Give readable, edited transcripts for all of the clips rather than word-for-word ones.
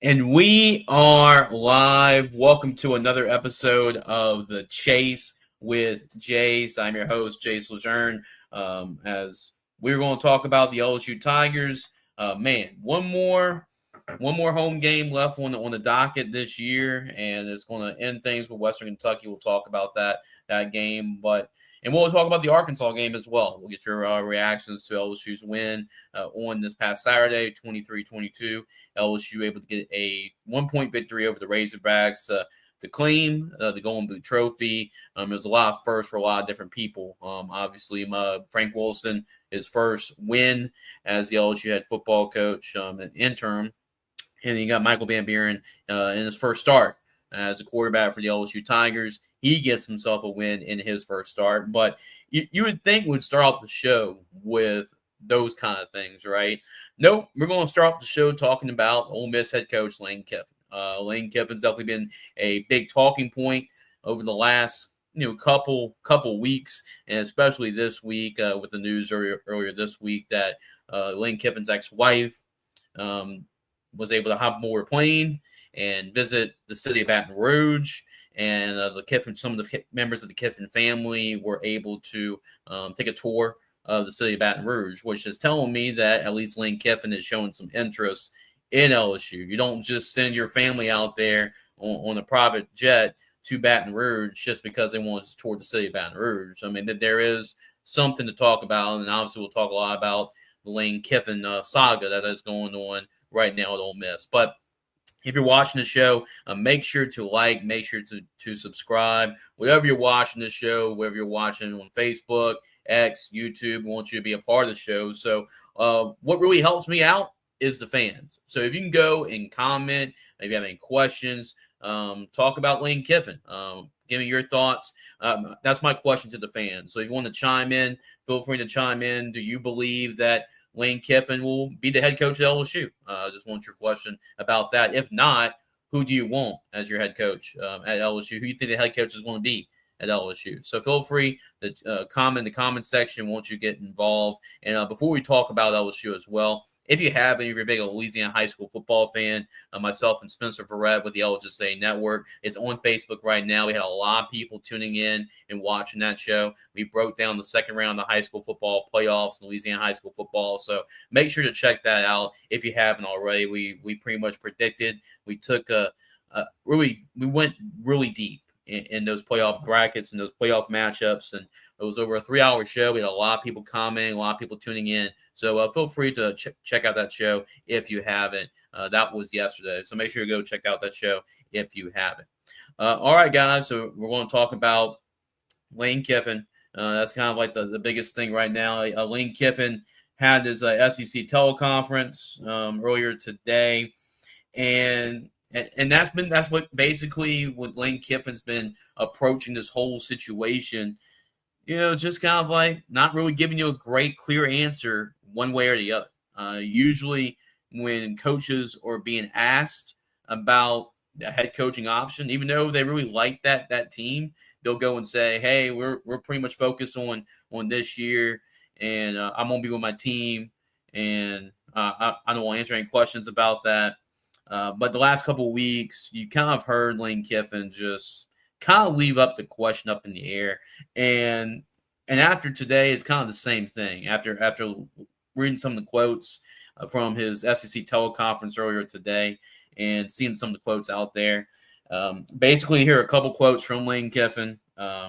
And we are live. Welcome to another episode of the Chase with Jace. I'm your host, Jace Lejeune. As we're going to talk about the LSU Tigers. One more home game left on the docket this year, and it's going to end things with Western Kentucky. We'll talk about that game, and we'll talk about the Arkansas game as well. We'll get your reactions to LSU's win on this past Saturday, 23-22. LSU able to get a 1-point victory over the Razorbacks to claim the Golden Boot Trophy. It was a lot of firsts for a lot of different people. Obviously, Frank Wilson, his first win as the LSU head football coach, an interim. And you got Michael Van Buren in his first start as a quarterback for the LSU Tigers. He gets himself a win in his first start. But you would think we'd start off the show with those kind of things, right? Nope, we're going to start off the show talking about Ole Miss head coach Lane Kiffin. Lane Kiffin's definitely been a big talking point over the last couple weeks, and especially this week with the news earlier this week that Lane Kiffin's ex-wife was able to hop aboard a plane and visit the city of Baton Rouge. And some of the members of the Kiffin family were able to take a tour of the city of Baton Rouge, which is telling me that at least Lane Kiffin is showing some interest in LSU. You don't just send your family out there on a private jet to Baton Rouge just because they want to tour the city of Baton Rouge. I mean, that there is something to talk about, and obviously we'll talk a lot about the Lane Kiffin saga that is going on right now at Ole Miss. But if you're watching the show, make sure to like, make sure to subscribe. Whatever you're watching the show, whether you're watching on Facebook, X, YouTube, we want you to be a part of the show. So what really helps me out is the fans. So if you can go and comment, if you have any questions, talk about Lane Kiffin. Give me your thoughts. That's my question to the fans. So if you want to chime in, feel free to chime in. Do you believe that Lane Kiffin will be the head coach at LSU? Just want your question about that. If not, who do you want as your head coach at LSU? Who do you think the head coach is going to be at LSU? So feel free to comment in the comment section once you get involved. And before we talk about LSU as well, if you have any of your big Louisiana high school football fan, myself and Spencer Verrett with the LSU Network, it's on Facebook right now. We had a lot of people tuning in and watching that show. We broke down the second round of the high school football playoffs in Louisiana high school football. So make sure to check that out if you haven't already. We pretty much predicted. We took we went really deep in those playoff brackets and those playoff matchups, and it was over a 3-hour show. We had a lot of people commenting, a lot of people tuning in. So feel free to check out that show if you haven't. That was yesterday. So make sure to go check out that show if you haven't. All right, guys. So we're going to talk about Lane Kiffin. That's kind of like the biggest thing right now. Lane Kiffin had his SEC teleconference earlier today. And that's what basically what Lane Kiffin's been approaching this whole situation. Just kind of like not really giving you a great, clear answer one way or the other. Usually when coaches are being asked about the head coaching option, even though they really like that team, they'll go and say, hey, we're pretty much focused on this year, and I'm going to be with my team, and I don't want to answer any questions about that. But the last couple of weeks, you kind of heard Lane Kiffin just kind of leave up the question up in the air. And after today, it's kind of the same thing. After reading some of the quotes from his SEC teleconference earlier today and seeing some of the quotes out there, basically here are a couple quotes from Lane Kiffin.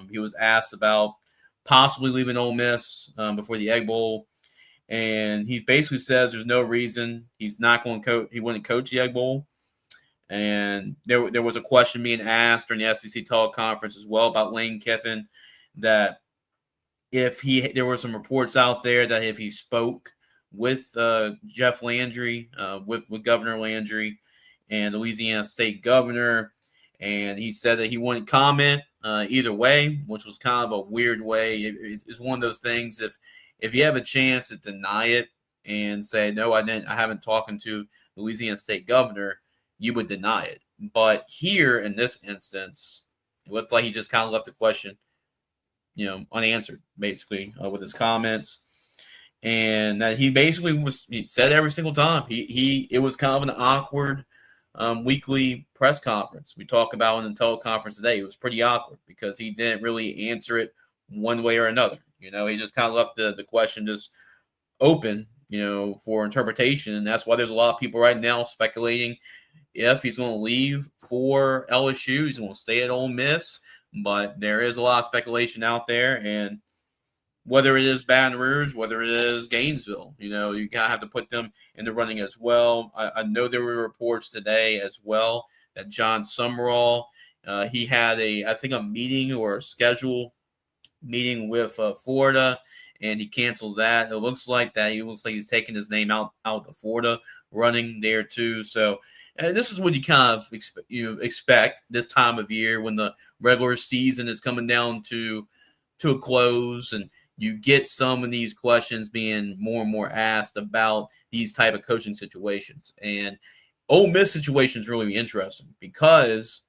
He was asked about possibly leaving Ole Miss before the Egg Bowl. And he basically says there's no reason he's not going to coach. He wouldn't coach the Egg Bowl. And there was a question being asked during the SEC teleconference as well about Lane Kiffin, that there were some reports out there that if he spoke with Jeff Landry, with Governor Landry and the Louisiana State Governor, and he said that he wouldn't comment either way, which was kind of a weird way. It's one of those things. If you have a chance to deny it and say no, I haven't talked to the Louisiana State Governor, you would deny it. But here in this instance, it looked like he just kind of left the question, unanswered, basically, with his comments. And that he basically he said every single time. It was kind of an awkward weekly press conference. We talk about in the teleconference today. It was pretty awkward because he didn't really answer it one way or another. He just kind of left the question just open, for interpretation. And that's why there's a lot of people right now speculating if he's going to leave for LSU. He's going to stay at Ole Miss. But there is a lot of speculation out there. And whether it is Baton Rouge, whether it is Gainesville, you gotta have to put them in the running as well. I know there were reports today as well that John Summerall, he had I think a meeting or a schedule meeting with Florida, and he canceled that. It looks like he's taking his name out of the Florida running there too. So. And this is what you kind of expect this time of year when the regular season is coming down to a close, and you get some of these questions being more and more asked about these type of coaching situations. And Ole Miss situation is really interesting because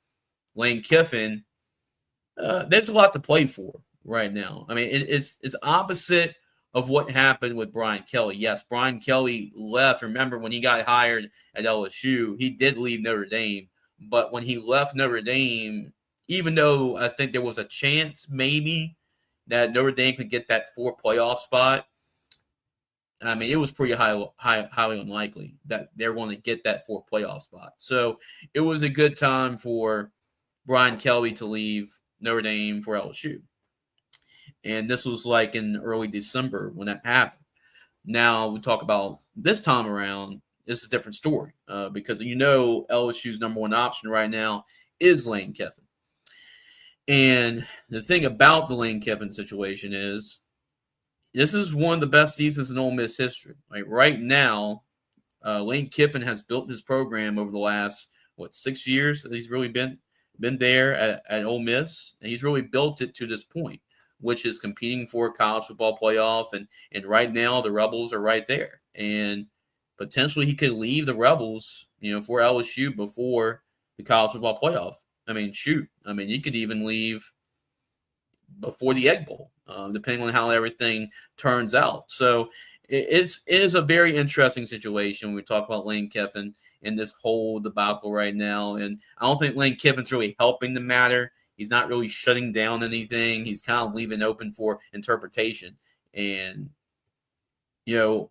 Lane Kiffin, there's a lot to play for right now. I mean, it's opposite of what happened with Brian Kelly. Yes, Brian Kelly left. Remember, when he got hired at LSU, he did leave Notre Dame. But when he left Notre Dame, even though I think there was a chance maybe that Notre Dame could get that 4 playoff spot, I mean, it was pretty highly unlikely that they're going to get that 4th playoff spot. So it was a good time for Brian Kelly to leave Notre Dame for LSU. And this was like in early December when that happened. Now we talk about this time around, it's a different story because LSU's number 1 option right now is Lane Kiffin. And the thing about the Lane Kiffin situation is this is one of the best seasons in Ole Miss history. Like right now, Lane Kiffin has built his program over the last 6 years that he's really been there at Ole Miss, and he's really built it to this point, which is competing for a college football playoff. And right now the Rebels are right there. And potentially he could leave the Rebels, for LSU before the college football playoff. I mean, shoot. I mean, you could even leave before the Egg Bowl, depending on how everything turns out. So it is a very interesting situation when we talk about Lane Kiffin and this whole debacle right now. And I don't think Lane Kiffin's really helping the matter. He's not really shutting down anything. He's kind of leaving open for interpretation. And, who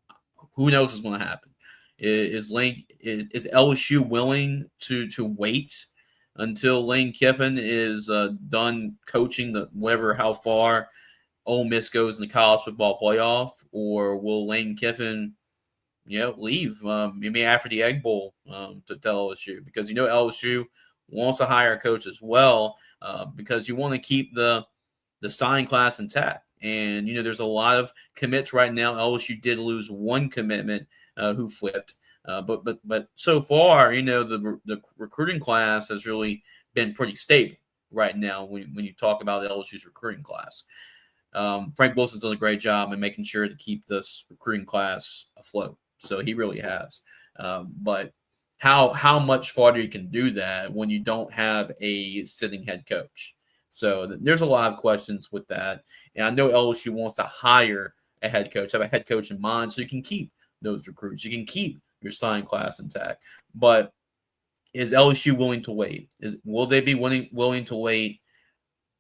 knows what's going to happen? Is LSU willing to wait until Lane Kiffin is done coaching how far Ole Miss goes in the college football playoff, or will Lane Kiffin, leave maybe after the Egg Bowl to LSU? Because LSU wants to hire a coach as well because you want to keep the signing class intact. And there's a lot of commits right now. LSU did lose 1 commitment who flipped. But so far, the recruiting class has really been pretty stable right now when you talk about LSU's recruiting class. Frank Wilson's done a great job in making sure to keep this recruiting class afloat. So he really has. But how much farther you can do that when you don't have a sitting head coach? So there's a lot of questions with that. And I know LSU wants to hire a head coach, have a head coach in mind so you can keep those recruits. You can keep your signing class intact. But is LSU willing to wait? Will they be willing to wait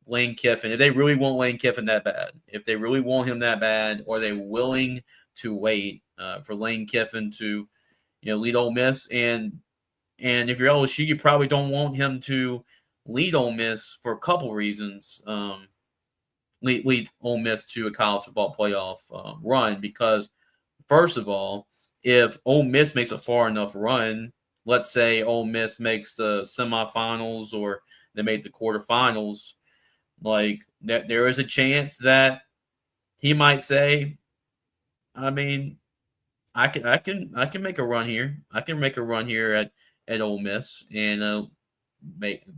Lane Kiffin? If they really want Lane Kiffin that bad, if they really want him that bad, are they willing to wait for Lane Kiffin to lead Ole Miss? And if you're LSU, you probably don't want him to lead Ole Miss for a couple reasons. Lead Ole Miss to a college football playoff run because, first of all, if Ole Miss makes a far enough run, let's say Ole Miss makes the semifinals or they make the quarterfinals, like that, there is a chance that he might say, I mean, I can make a run here. I can make a run here at Ole Miss and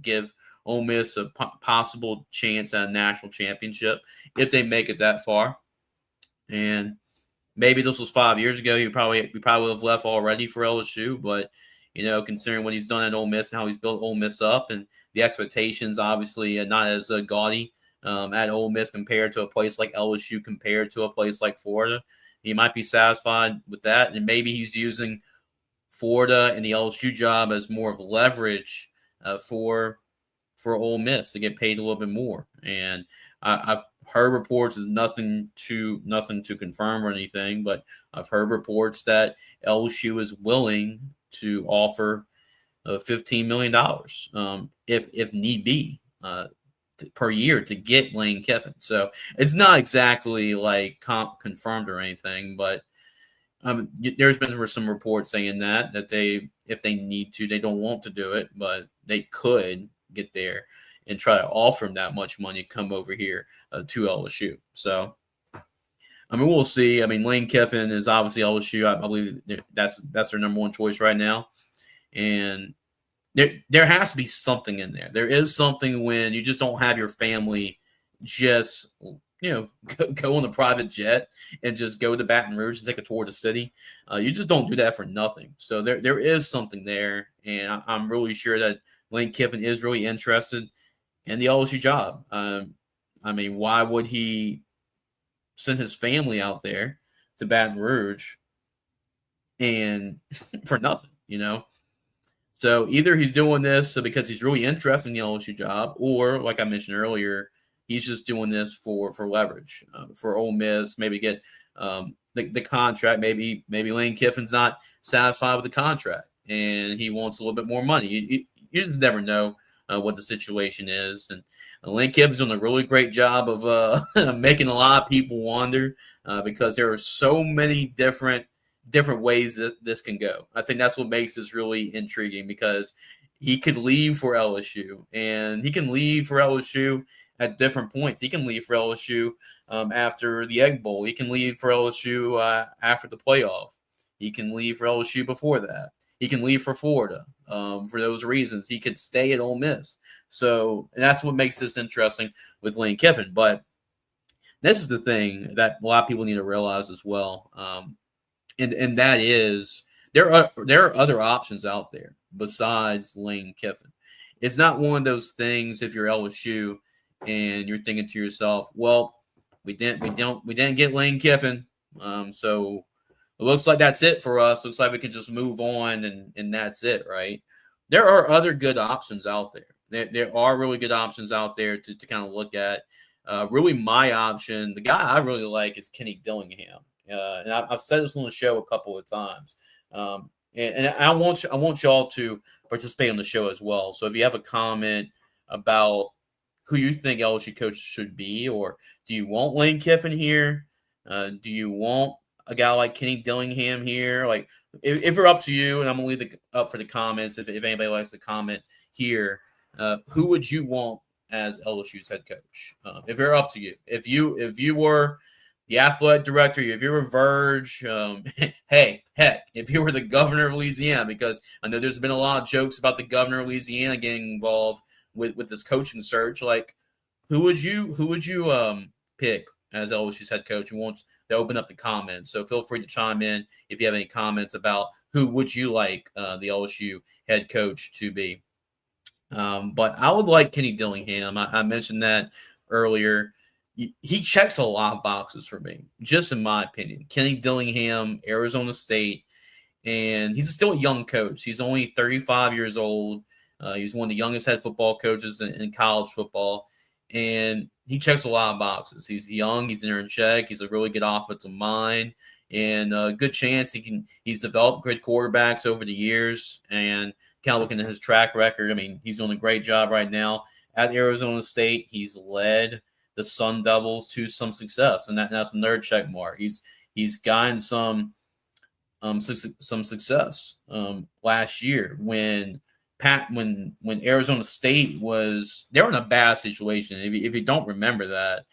give Ole Miss a possible chance at a national championship if they make it that far. And maybe this was 5 years ago. We probably would have left already for LSU, but considering what he's done at Ole Miss and how he's built Ole Miss up, and the expectations obviously not as gaudy at Ole Miss compared to a place like LSU, compared to a place like Florida, he might be satisfied with that, and maybe he's using Florida and the LSU job as more of leverage for Ole Miss to get paid a little bit more. And I've heard reports, is nothing to confirm or anything, but I've heard reports that LSU is willing to offer $15 million if need be per year to get Lane Kiffin. So it's not exactly like confirmed or anything, but there's been some reports saying that they, if they need to, they don't want to do it, but they could get there and try to offer him that much money to come over here to LSU. So, I mean, we'll see. I mean, Lane Kiffin is obviously LSU. I believe that's their number one choice right now. And there has to be something in there. There is something when you just don't have your family just go on a private jet and just go to Baton Rouge and take a tour of the city. You just don't do that for nothing. So there is something there, and I'm really sure that Lane Kiffin is really interested in the LSU job. I mean, why would he send his family out there to Baton Rouge and for nothing, So either he's doing this because he's really interested in the LSU job, or like I mentioned earlier, he's just doing this for leverage for Ole Miss. Maybe get the contract. Maybe Lane Kiffin's not satisfied with the contract and he wants a little bit more money. You just never know what the situation is. And Lane Kiffin's doing a really great job of making a lot of people wonder because there are so many different ways that this can go. I think that's what makes this really intriguing, because he could leave for LSU, and he can leave for LSU at different points. He can leave for LSU after the Egg Bowl. He can leave for LSU after the playoff. He can leave for LSU before that. He can leave for Florida for those reasons. He could stay at Ole Miss. So, and that's what makes this interesting with Lane Kiffin. But this is the thing that a lot of people need to realize as well. And that is there are other options out there besides Lane Kiffin. It's not one of those things if you're LSU and you're thinking to yourself, well, we didn't get Lane Kiffin, so it looks like that's it for us. Looks like we can just move on and that's it, right? There are other good options out there. There are really good options out there to kind of look at. Really, my option, the guy I really like, is Kenny Dillingham. And I've said this on the show a couple of times. And I want y'all to participate on the show as well. So if you have a comment about who you think LSU coach should be, or do you want Lane Kiffin here? Do you want a guy like Kenny Dillingham here? Like, if you're up to you, and I'm gonna leave it up for the comments. If anybody likes to comment here, who would you want as LSU's head coach? If you're up to you, if you were the athletic director, if you were Verge, hey, heck, if you were the governor of Louisiana, because I know there's been a lot of jokes about the governor of Louisiana getting involved with this coaching search. Like, who would you pick as LSU's head coach? Who wants to open up the comments? So feel free to chime in if you have any comments about who would you like the LSU head coach to be. But I would like Kenny Dillingham. I mentioned that earlier. He checks a lot of boxes for me, just in my opinion. Kenny Dillingham, Arizona State, and he's still a young coach. He's only 35 years old. He's one of the youngest head football coaches in college football, and he checks a lot of boxes. He's young. He's energetic. He's a really good offensive mind, and a good chance he's developed good quarterbacks over the years. And kind of looking at his track record, I mean, he's doing a great job right now at Arizona State. He's led the Sun Devils to some success, and that's a nerd check mark. He's gotten some success last year when Arizona State they were in a bad situation. If you don't remember that,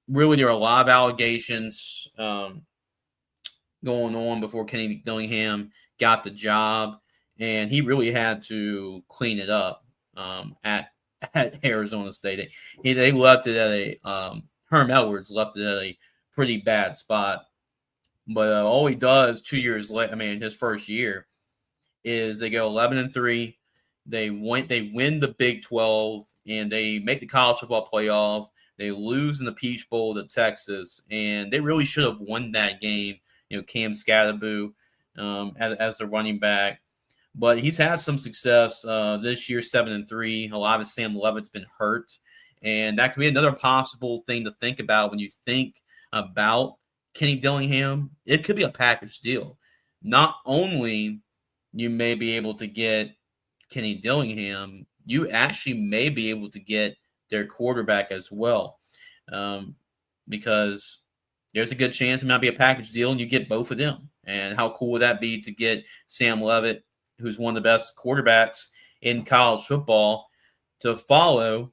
really there were a lot of allegations going on before Kenny Dillingham got the job, and he really had to clean it up at Arizona State. They left it at Herm Edwards left it at a pretty bad spot. But all he does 2 years later, I mean, his first year, is they go 11-3. They win the Big 12, and they make the college football playoff. They lose in the Peach Bowl to Texas, and they really should have won that game. Cam Scatterboo as the running back, but he's had some success this year, 7-3. A lot of Sam Levitt's been hurt, and that could be another possible thing to think about when you think about Kenny Dillingham. It could be a package deal. Not only you may be able to get Kenny Dillingham, you actually may be able to get their quarterback as well, because there's a good chance it might be a package deal and you get both of them. And how cool would that be to get Sam Levitt, who's one of the best quarterbacks in college football, to follow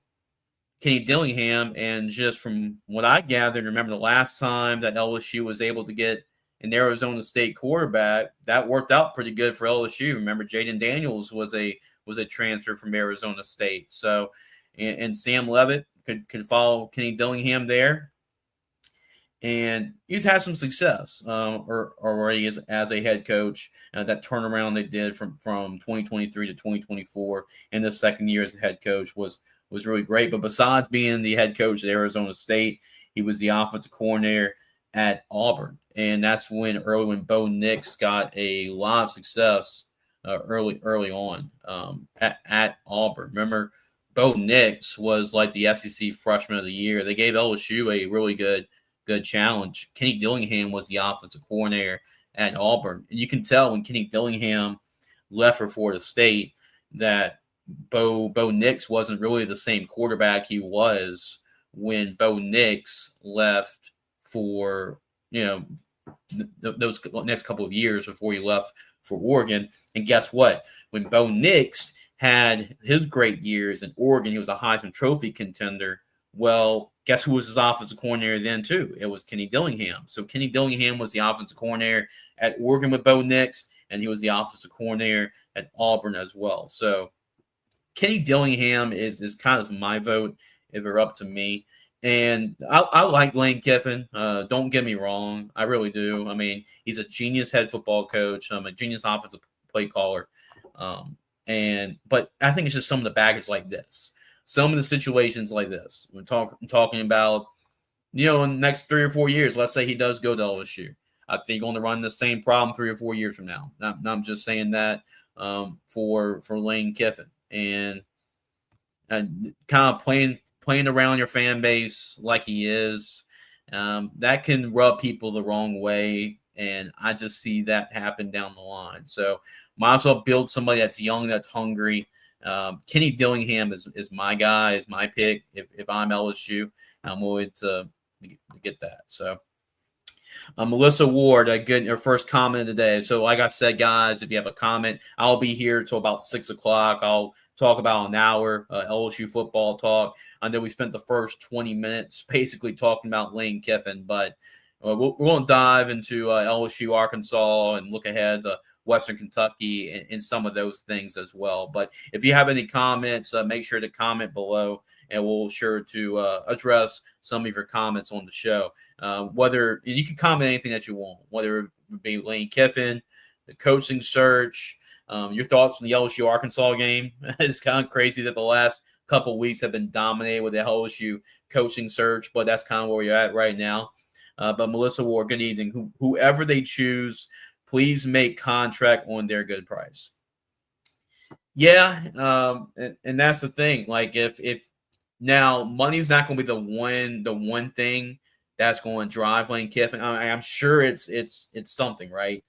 Kenny Dillingham? And just from what I gathered, remember the last time that LSU was able to get an Arizona State quarterback, that worked out pretty good for LSU. Remember, Jaden Daniels was a transfer from Arizona State. So, and Sam Levitt could follow Kenny Dillingham there, and he's had some success already as a head coach. That turnaround they did from 2023 to 2024 in the second year as a head coach was really great. But besides being the head coach at Arizona State, he was the offensive coordinator at Auburn, and that's when Bo Nix got a lot of success early on at Auburn. Remember, Bo Nix was like the SEC Freshman of the Year. They gave LSU a really good challenge. Kenny Dillingham was the offensive coordinator at Auburn, and you can tell when Kenny Dillingham left for Florida State that Bo Nix wasn't really the same quarterback he was when Bo Nix left for those next couple of years before he left for Oregon. And guess what? When Bo Nix had his great years in Oregon, he was a Heisman Trophy contender. Well, guess who was his offensive coordinator then too? It was Kenny Dillingham. So Kenny Dillingham was the offensive coordinator at Oregon with Bo Nix, and he was the offensive coordinator at Auburn as well. So Kenny Dillingham is kind of my vote if it were up to me. And I like Lane Kiffin. Don't get me wrong. I really do. I mean, he's a genius head football coach, a genius offensive play caller. But I think it's just some of the baggage like this. Some of the situations like this. We're talking about, in the next 3 or 4 years, let's say he does go to LSU. I think he's going to run the same problem 3 or 4 years from now. I'm just saying that for Lane Kiffin. And kind of playing around your fan base like he is, that can rub people the wrong way. And I just see that happen down the line. So might as well build somebody that's young, that's hungry. Kenny Dillingham is my guy, is my pick. If I'm LSU, I'm willing to get that. So Melissa Ward, her first comment today. So like I said, guys, if you have a comment, I'll be here till about 6 o'clock. I'll talk about an hour, LSU football talk. I know we spent the first 20 minutes basically talking about Lane Kiffin, but we're going to dive into LSU, Arkansas, and look ahead to Western Kentucky and some of those things as well. But if you have any comments, make sure to comment below, and we'll sure to address some of your comments on the show. Whether you can comment anything that you want, whether it be Lane Kiffin, the coaching search, your thoughts on the LSU Arkansas game. It's kind of crazy that the last couple of weeks have been dominated with the LSU coaching search, but that's kind of where you're at right now. But Melissa Ward, good evening. Whoever they choose, please make contract on their good price. Yeah, and that's the thing. Like if now money's not going to be the one thing that's going to drive Lane Kiffin. I'm sure it's something, right?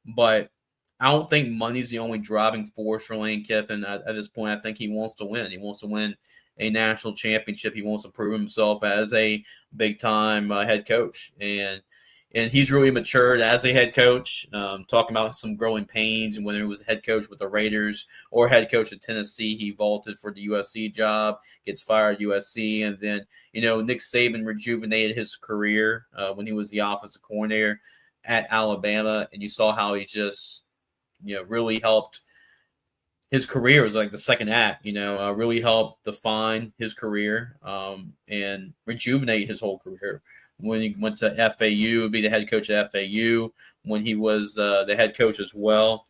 But I don't think money's the only driving force for Lane Kiffin at this point. I think he wants to win. He wants to win a national championship. He wants to prove himself as a big-time head coach. And he's really matured as a head coach, talking about some growing pains, and whether he was head coach with the Raiders or head coach at Tennessee. He vaulted for the USC job, gets fired at USC, and then, Nick Saban rejuvenated his career when he was the offensive coordinator at Alabama, and you saw how he just really helped his career. It was like the second act, really helped define his career and rejuvenate his whole career. When he went to FAU, be the head coach at FAU, when he was the head coach as well.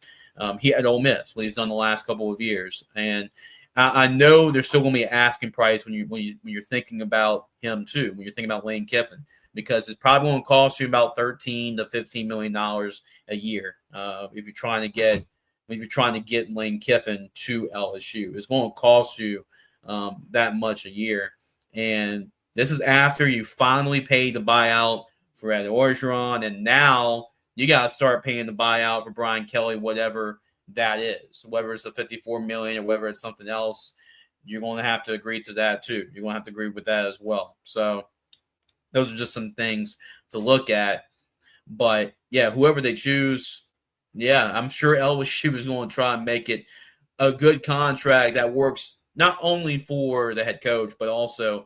He had Ole Miss, what he's done the last couple of years. And I know there's still going to be an asking price when you're thinking about him too, when you're thinking about Lane Kiffin, because it's probably going to cost you about $13 to $15 million a year if you're trying to get Lane Kiffin to LSU. It's going to cost you that much a year. And this is after you finally paid the buyout for Ed Orgeron, and now you got to start paying the buyout for Brian Kelly, whatever that is, whether it's the $54 million or whether it's something else. You're going to have to agree to that too. You're going to have to agree with that as well. So those are just some things to look at. But yeah, whoever they choose, yeah, I'm sure LSU is going to try and make it a good contract that works not only for the head coach, but also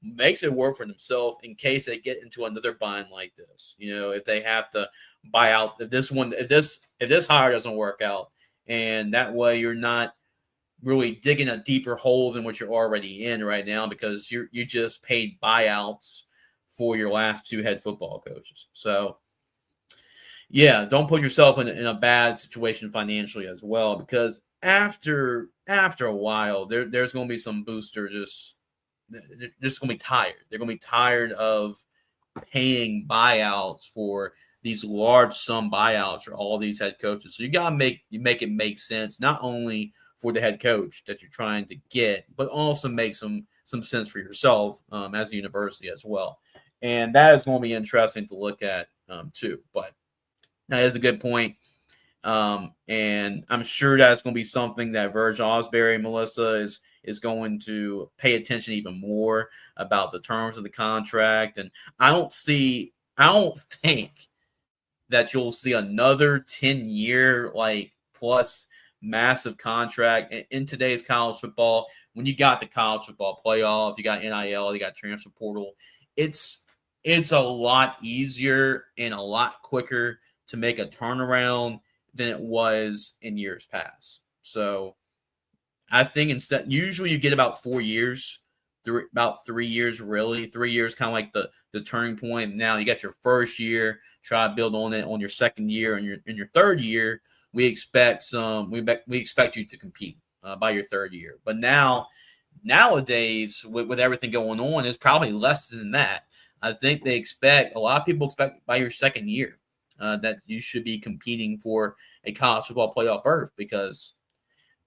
makes it work for themselves in case they get into another bind like this. If they have to buy out, if this hire doesn't work out, and that way you're not really digging a deeper hole than what you're already in right now, because you just paid buyouts for your last two head football coaches. So yeah, don't put yourself in a bad situation financially as well, because after a while, there's going to be some boosters they're just going to be tired. They're going to be tired of paying buyouts for these large sum buyouts for all these head coaches. So you got to make it make sense, not only for the head coach that you're trying to get, but also make some sense for yourself as a university as well. And that is going to be interesting to look at too. But that is a good point. And I'm sure that's going to be something that Virgil Osbury, Melissa, is going to pay attention even more about the terms of the contract. And I don't think that you'll see another 10-year plus massive contract in today's college football. When you got the college football playoff, you got NIL, you got transfer portal, it's a lot easier and a lot quicker to make a turnaround than it was in years past. So I think usually you get about 4 years, about 3 years, really. 3 years, kind of like the turning point. Now you got your first year, try to build on it on your second year, and in your third year, we expect we expect you to compete by your third year. But nowadays, with everything going on, it's probably less than that. I think a lot of people expect by your second year that you should be competing for a college football playoff berth, because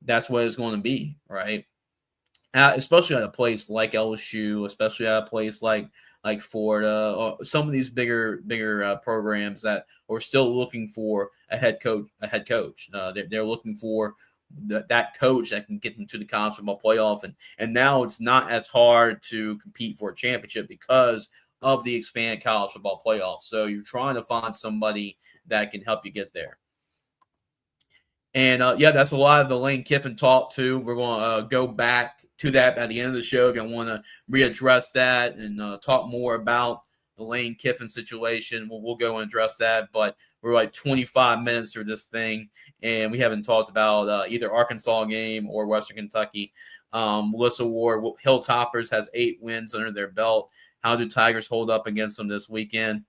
that's what it's going to be, right? Especially at a place like LSU, especially at a place like Florida, or some of these bigger programs that are still looking for a head coach. They're looking for that coach that can get them to the college football playoff, and now it's not as hard to compete for a championship because of the expanded college football playoff. So you're trying to find somebody that can help you get there. And that's a lot of the Lane Kiffin talk too. We're going to go back to that at the end of the show if you want to readdress that and talk more about the Lane Kiffin situation. We'll go and address that. But we're like 25 minutes through this thing, and we haven't talked about either Arkansas game or Western Kentucky. Melissa Ward, Hilltoppers has 8 wins under their belt. How do Tigers hold up against them this weekend?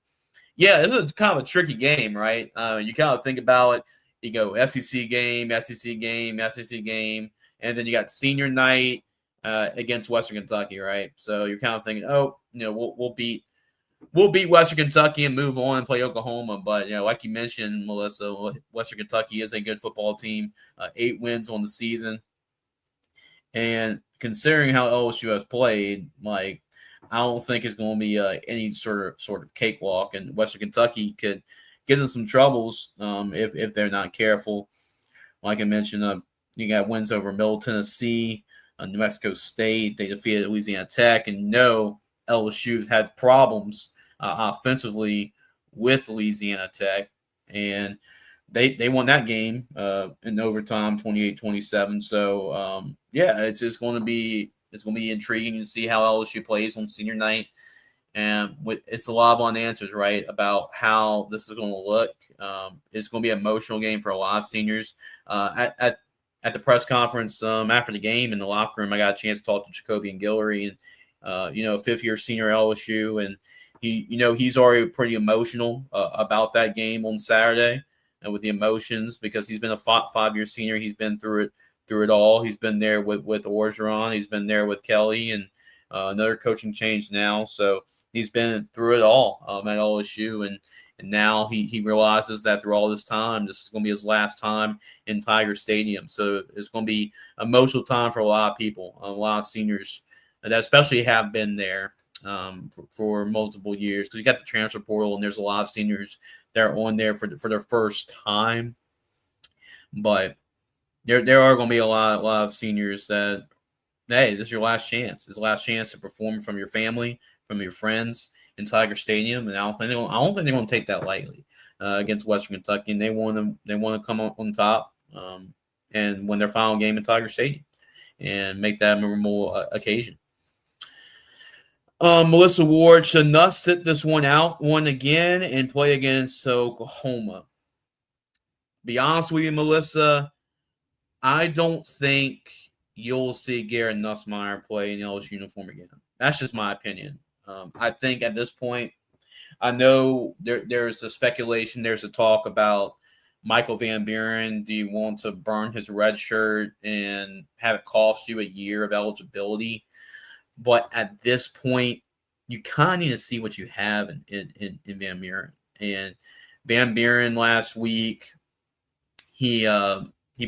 Yeah, this is kind of a tricky game, right? You kind of think about it. You go SEC game, SEC game, SEC game, and then you got senior night against Western Kentucky, right? So you're kind of thinking, we'll beat Western Kentucky and move on and play Oklahoma. But like you mentioned, Melissa, Western Kentucky is a good football team. 8 wins on the season, and considering how LSU has played, I don't think it's going to be any sort of cakewalk, and Western Kentucky could get them some troubles if they're not careful. Like I mentioned, you got wins over Middle Tennessee, New Mexico State. They defeated Louisiana Tech, and LSU had problems offensively with Louisiana Tech, and they won that game in overtime, 28-27. So it's going to be intriguing to see how LSU plays on senior night. And it's a lot of unanswers, right, about how this is going to look. It's going to be an emotional game for a lot of seniors. At the press conference after the game in the locker room, I got a chance to talk to Jacoby and Guillory, and fifth-year senior at LSU, and he's already pretty emotional about that game on Saturday, and with the emotions, because he's been a five-year senior. He's been through it all. He's been there with Orgeron. He's been there with Kelly, and another coaching change now. So he's been through it all at LSU, and now he realizes that through all this time, this is going to be his last time in Tiger Stadium. So it's going to be an emotional time for a lot of people, a lot of seniors that especially have been there for multiple years, because you got the transfer portal, and there's a lot of seniors that are on there for their first time. But there are going to be a lot of seniors that, hey, this is your last chance. It's the last chance to perform from your family, from your friends in Tiger Stadium, and I don't think they're going to take that lightly against Western Kentucky. And they want to come on top and win their final game in Tiger Stadium and make that a memorable occasion. Melissa Ward should not sit this one again, and play against Oklahoma. Be honest with you, Melissa, I don't think you'll see Garrett Nussmeier play in the LSU uniform again. That's just my opinion. I think at this point, I know there's a speculation, there's a talk about Michael Van Buren. Do you want to burn his red shirt and have it cost you a year of eligibility? But at this point, you kind of need to see what you have in Van Buren. And Van Buren last week, he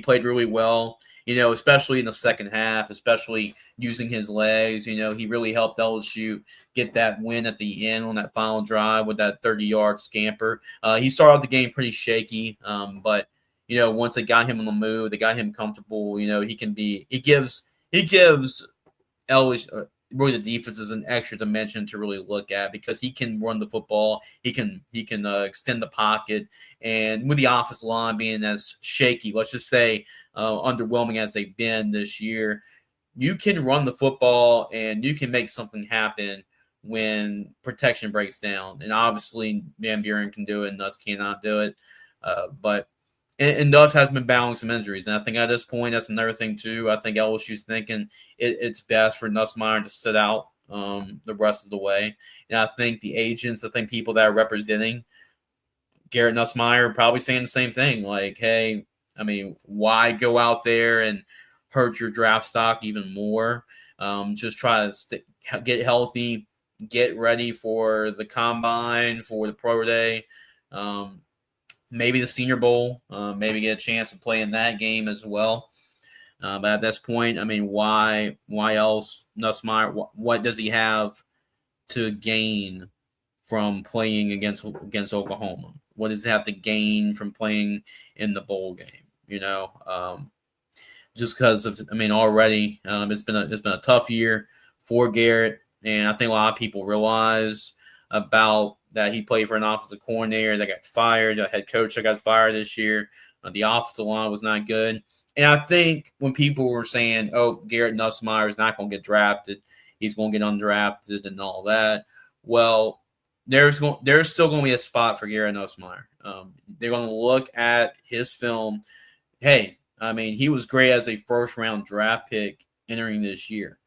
played really well, especially in the second half, especially using his legs. He really helped LSU get that win at the end on that final drive with that 30-yard scamper. He started out the game pretty shaky, but once they got him on the move, they got him comfortable. He gives LSU really the defense is an extra dimension to really look at, because he can run the football, he can extend the pocket, and with the offensive line being as shaky, let's just say underwhelming as they've been this year, you can run the football and you can make something happen when protection breaks down. And obviously Van Buren can do it and Nuss cannot do it, but Nuss has been battling some injuries. And I think at this point, that's another thing, too. I think LSU's thinking it's best for Nussmeier to sit out the rest of the way. And I think the agents, people that are representing Garrett Nussmeier are probably saying the same thing. Like, hey, why go out there and hurt your draft stock even more? Just try to get healthy, get ready for the combine, for the pro day. Maybe the Senior Bowl, maybe get a chance to play in that game as well. But at this point, why else Nussmeier? What does he have to gain from playing against Oklahoma? What does he have to gain from playing in the bowl game? Just because of, already it's been a tough year for Garrett, and I think a lot of people realize about that he played for an offensive coordinator that got fired, a head coach that got fired this year. The offensive line was not good. And I think when people were saying, oh, Garrett Nussmeier is not going to get drafted, he's going to get undrafted and all that, well, there's still going to be a spot for Garrett Nussmeier. They're going to look at his film. Hey, he was great as a first-round draft pick entering this year.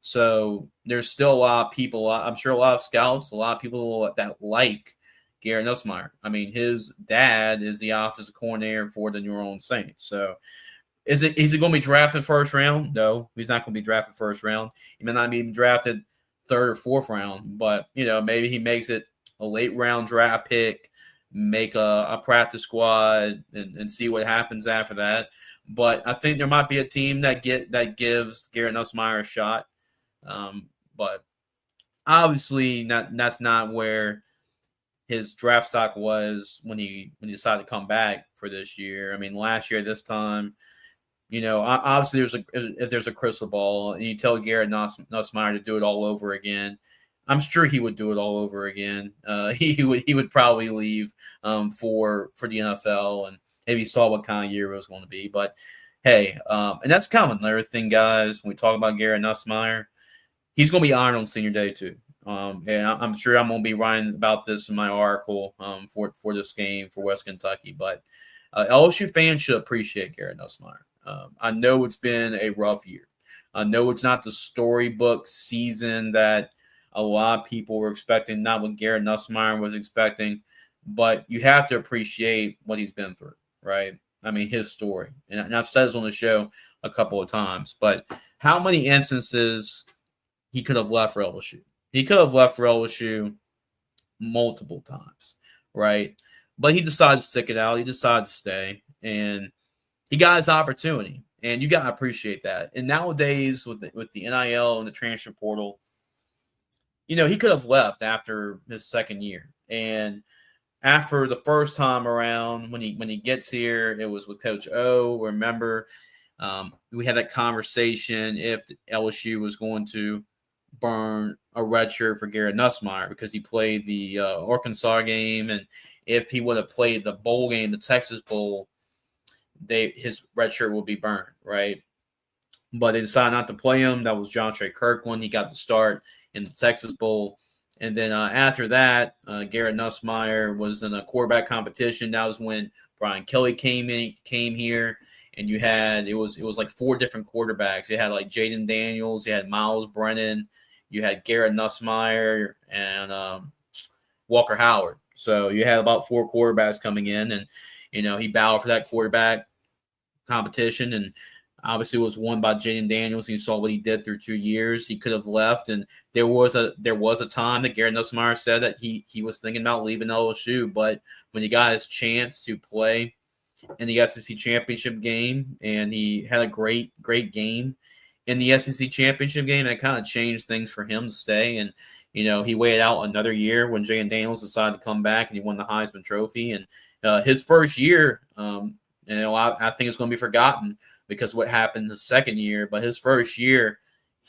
So there's still a lot of people, I'm sure a lot of scouts, a lot of people that like Garrett Nussmeier. His dad is the offensive coordinator for the New Orleans Saints. So is he going to be drafted first round? No, he's not going to be drafted first round. He may not be drafted third or fourth round, but, maybe he makes it a late round draft pick, make a practice squad and see what happens after that. But I think there might be a team that gives Garrett Nussmeier a shot. But obviously that's not where his draft stock was when he decided to come back for this year. Last year this time, obviously if there's a crystal ball and you tell Garrett Nussmeier to do it all over again, I'm sure he would do it all over again. He would probably leave for the NFL, and maybe he saw what kind of year it was going to be. But hey, and that's kind of another thing, guys, when we talk about Garrett Nussmeier. He's going to be honored on Senior Day, too. And I'm sure I'm going to be writing about this in my article for this game for West Kentucky. But LSU fans should appreciate Garrett Nussmeier. I know it's been a rough year. I know it's not the storybook season that a lot of people were expecting, not what Garrett Nussmeier was expecting, but you have to appreciate what he's been through, right? I mean, his story. And I've said this on the show a couple of times, but how many instances he could have left for LSU? He could have left for LSU multiple times, right? But he decided to stick it out. He decided to stay, and he got his opportunity. And you got to appreciate that. And nowadays, with the NIL and the transfer portal, he could have left after his second year. And after the first time around, when he gets here, it was with Coach O. Remember, we had that conversation if LSU was going to burn a red shirt for Garrett Nussmeier because he played the Arkansas game, and if he would have played the bowl game, the Texas Bowl, his red shirt would be burned, right? But they decided not to play him. That was John Shea Kirkland. He got the start in the Texas Bowl. And then after that, Garrett Nussmeier was in a quarterback competition. That was when Brian Kelly came here, and it was like 4 different quarterbacks. You had like Jaden Daniels, you had Miles Brennan, you had Garrett Nussmeier, and Walker Howard. So you had about 4 quarterbacks coming in, and he battled for that quarterback competition, and obviously was won by Jaden Daniels. You saw what he did through 2 years. He could have left, and there was a time that Garrett Nussmeier said that he was thinking about leaving LSU, but when he got his chance to play in the SEC championship game, and he had a great game in the SEC championship game, that kind of changed things for him to stay. And he waited out another year when Jaden Daniels decided to come back, and he won the Heisman Trophy. And his first year, I think it's going to be forgotten because what happened the second year. But his first year,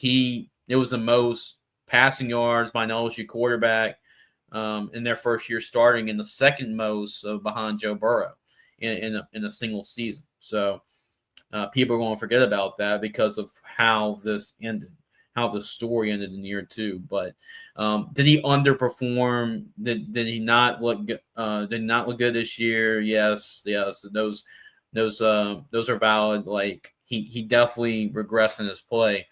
it was the most passing yards by an LSU quarterback in their first year starting, and the second most behind Joe Burrow in a single season. So people are going to forget about that because of how this ended, how the story ended in year 2. But did he underperform? Did he not look? Did he not look good this year? Yes. Those are valid. Like he definitely regressed in his play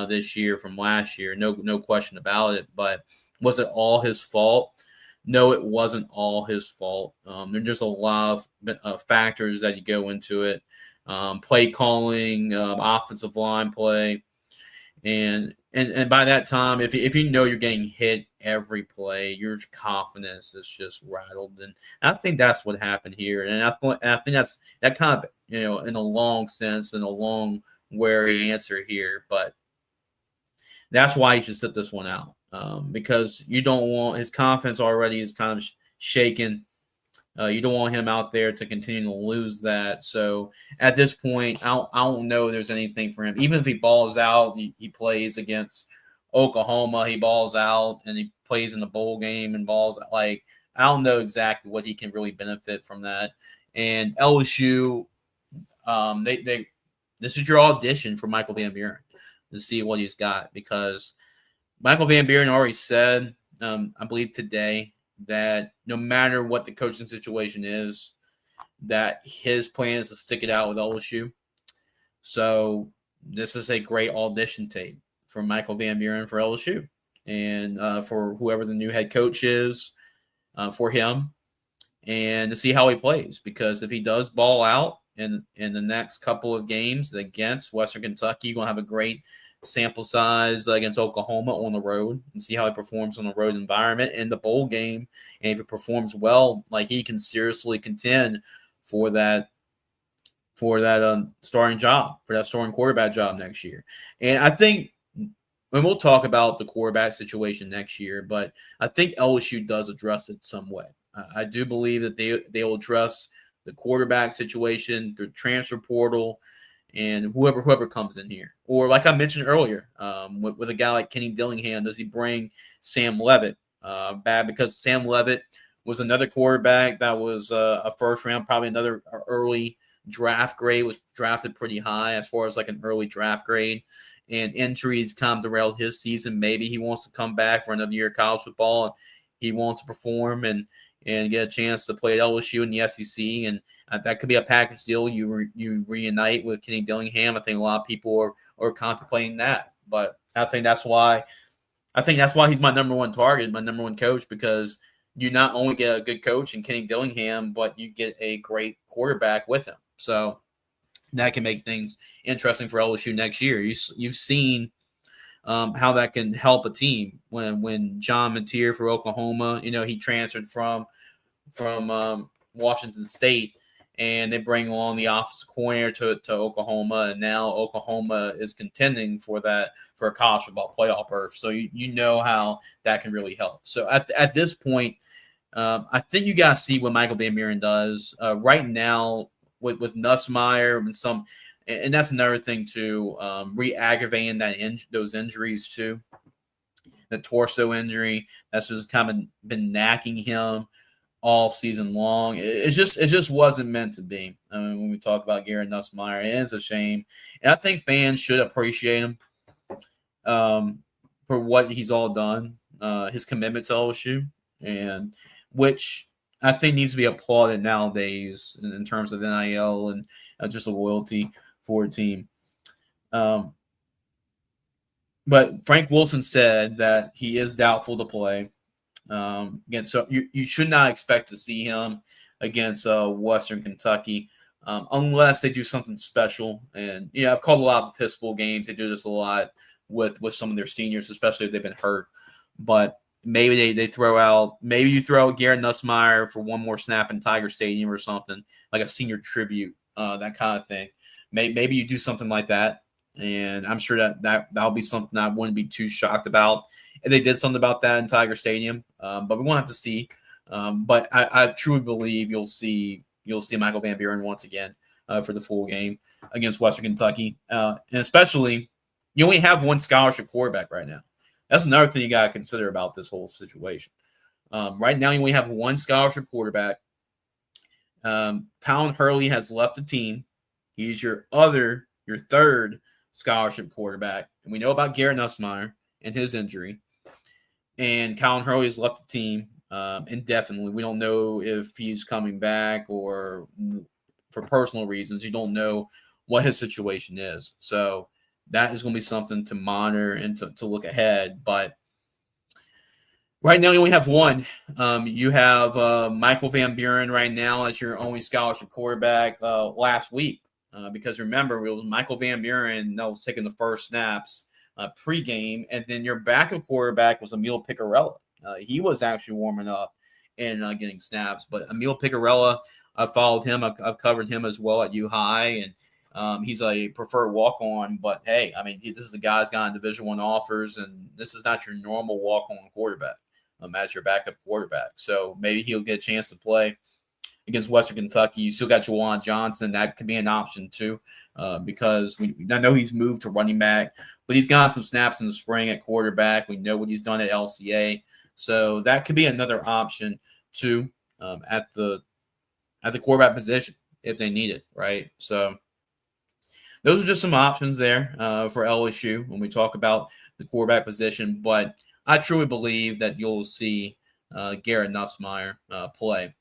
this year from last year. No question about it. But was it all his fault? No, it wasn't all his fault. There's just a lot of factors that you go into it. Play calling, offensive line play, and by that time, if you know you're getting hit every play, your confidence is just rattled. And I think that's what happened here. And I think that's that kind of in a long sense, in a long wary answer here, but that's why you should sit this one out because you don't want his confidence already is kind of shaken. You don't want him out there to continue to lose that. So at this point, I don't know if there's anything for him. Even if he balls out, he plays against Oklahoma, he balls out, and he plays in the bowl game and balls out. Like, I don't know exactly what he can really benefit from that. And LSU, this is your audition for Michael Van Buren to see what he's got, because Michael Van Buren already said, I believe today, that no matter what the coaching situation is, that his plan is to stick it out with LSU. So this is a great audition tape for Michael Van Buren for LSU and for whoever the new head coach is for him, and to see how he plays. Because if he does ball out in the next couple of games against Western Kentucky, you're going to have a great sample size against Oklahoma on the road and see how he performs on the road environment in the bowl game. And if he performs well, like, he can seriously contend for that starting job, for that starting quarterback job next year. And I think, and we'll talk about the quarterback situation next year, but I think LSU does address it some way. I do believe that they will address the quarterback situation through transfer portal and whoever comes in here. Or like I mentioned earlier, with a guy like Kenny Dillingham, does he bring Sam Leavitt back? Because Sam Leavitt was another quarterback that was a first round, probably another early draft grade, was drafted pretty high as far as like an early draft grade. and injuries kind of derailed his season. Maybe he wants to come back for another year of college football, and he wants to perform and get a chance to play at LSU in the SEC, and that could be a package deal. You reunite with Kenny Dillingham. I think a lot of people are contemplating that, but I think that's why he's my number one target, my number one coach, because you not only get a good coach in Kenny Dillingham, but you get a great quarterback with him. So that can make things interesting for LSU next year. You've seen how that can help a team when John Mateer for Oklahoma, he transferred from Washington State, and they bring on the offensive coordinator to Oklahoma, and now Oklahoma is contending for a college football playoff berth. So you know how that can really help. So at this point, I think you got to see what Michael Van Buren does right now with Nussmeier and that's another thing too, re-aggravating those injuries too. The torso injury that's just kind of been nagging him all season long. It just wasn't meant to be. I mean, when we talk about Garrett Nussmeier, it is a shame, and I think fans should appreciate him for what he's all done, his commitment to LSU, and which I think needs to be applauded nowadays in terms of NIL and just a loyalty for a team. But Frank Wilson said that he is doubtful to play. Again, so you should not expect to see him against Western Kentucky unless they do something special. And I've called a lot of Piss Bowl games. They do this a lot with some of their seniors, especially if they've been hurt. But maybe you throw out Garrett Nussmeier for one more snap in Tiger Stadium or something, like a senior tribute, that kind of thing. Maybe you do something like that, and I'm sure that'll be something I wouldn't be too shocked about if they did something about that in Tiger Stadium. But we won't have to see. But I truly believe you'll see Michael Van Buren once again for the full game against Western Kentucky, and especially you only have one scholarship quarterback right now. That's another thing you got to consider about this whole situation. Right now, you only have one scholarship quarterback. Colin Hurley has left the team. He's your third scholarship quarterback. And we know about Garrett Nussmeier and his injury. And Colin Hurley has left the team indefinitely. We don't know if he's coming back or for personal reasons. You don't know what his situation is. So that is going to be something to monitor and to look ahead. But right now, you only have one. You have Michael Van Buren right now as your only scholarship quarterback last week. Because remember, it was Michael Van Buren that was taking the first snaps pregame, and then your backup quarterback was Emil Picarella. He was actually warming up and getting snaps. But Emil Picarella, I followed him. I've covered him as well at U High, and he's a preferred walk-on. But hey, I mean, this is a guy's got Division I offers, and this is not your normal walk-on quarterback as your backup quarterback. So maybe he'll get a chance to play against Western Kentucky. You still got Juwan Johnson. That could be an option too, because I know he's moved to running back, but he's got some snaps in the spring at quarterback. We know what he's done at LCA. So that could be another option too at the quarterback position if they need it, right? So those are just some options there for LSU when we talk about the quarterback position. But I truly believe that you'll see Garrett Nussmeier play.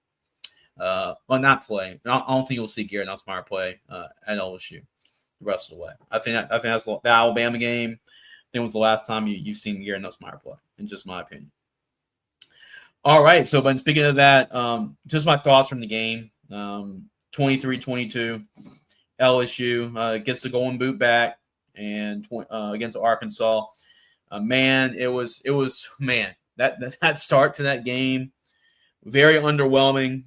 Well, not play. I don't think you'll see Garrett Nussmeier play at LSU the rest of the way. I think that's the Alabama game. I think it was the last time you've seen Garrett Nussmeier play, in just my opinion. All right. So, but speaking of that, just my thoughts from the game. 23-22, LSU gets the golden boot back and against Arkansas. It was that start to that game. Very underwhelming.